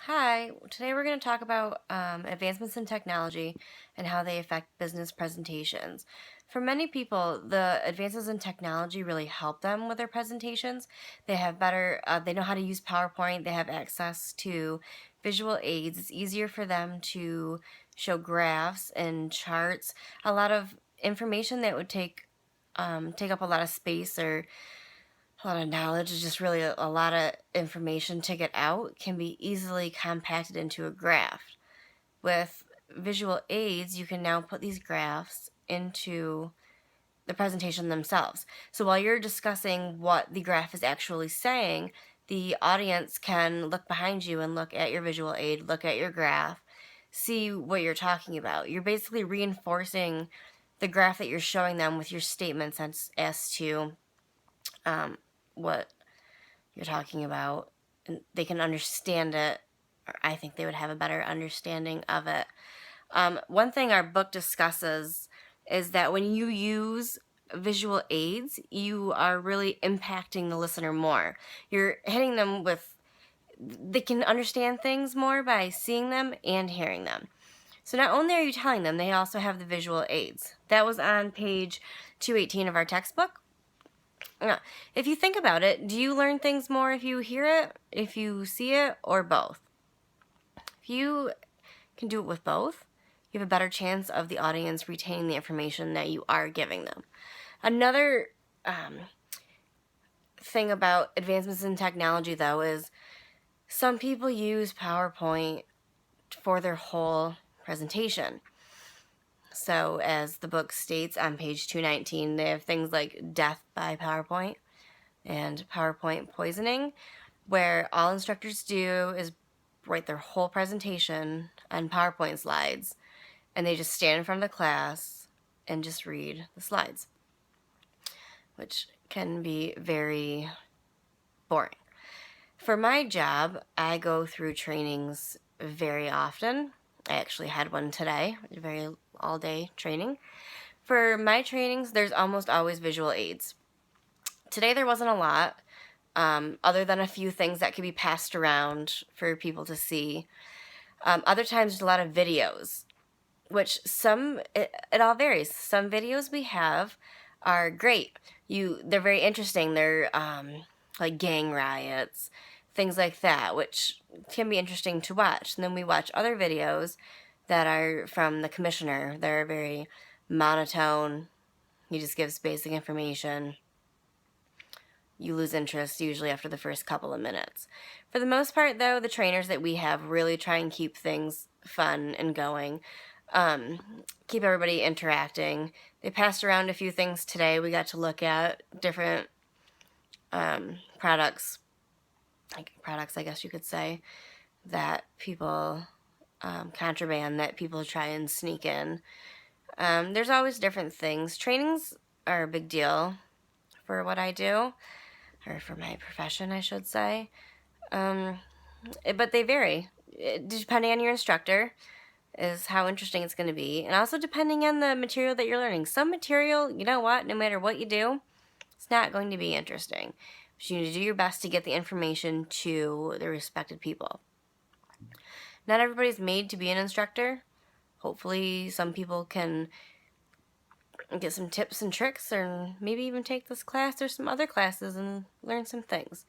Hi, today we're going to talk about advancements in technology and how they affect business presentations. For many people, the advances in technology really help them with their presentations. They have they know how to use PowerPoint, they have access to visual aids. It's easier for them to show graphs and charts. A lot of information that would take up a lot of space or a lot of knowledge is just really a lot of information to get out can be easily compacted into a graph. With visual aids, you can now put these graphs into the presentation themselves. So while you're discussing what the graph is actually saying, the audience can look behind you and look at your visual aid, look at your graph, see what you're talking about. You're basically reinforcing the graph that you're showing them with your statements as to um, what you're talking about, and they can understand it, or I think they would have a better understanding of it. One thing our book discusses is that when you use visual aids, you are really impacting the listener more. You're hitting them with, they can understand things more by seeing them and hearing them. So not only are you telling them, they also have the visual aids. That was on page 218 of our textbook. Yeah. If you think about it, do you learn things more if you hear it, if you see it, or both? If you can do it with both, you have a better chance of the audience retaining the information that you are giving them. Another thing about advancements in technology, though, is some people use PowerPoint for their whole presentation. So, as the book states on page 219, they have things like death by PowerPoint and PowerPoint poisoning, where all instructors do is write their whole presentation on PowerPoint slides, and they just stand in front of the class and just read the slides, which can be very boring. For my job, I go through trainings very often. I actually had one today, a very all-day training. For my trainings, there's almost always visual aids. Today there wasn't a lot, other than a few things that could be passed around for people to see. Other times, there's a lot of videos, which it all varies. Some videos we have are great. They're very interesting. They're like gang riots, things like that, which can be interesting to watch. And then we watch other videos that are from the commissioner. They're very monotone. He just gives basic information. You lose interest usually after the first couple of minutes. For the most part, though, the trainers that we have really try and keep things fun and going, keep everybody interacting. They passed around a few things today. We got to look at different products, I guess you could say, that people, contraband that people try and sneak in. There's always different things. Trainings are a big deal for what I do, or for my profession, I should say. But they vary. Depending on your instructor is how interesting it's going to be. And also depending on the material that you're learning. Some material, you know what, no matter what you do, it's not going to be interesting. But you need to do your best to get the information to the respected people. Not everybody's made to be an instructor. Hopefully some people can get some tips and tricks, or maybe even take this class or some other classes and learn some things.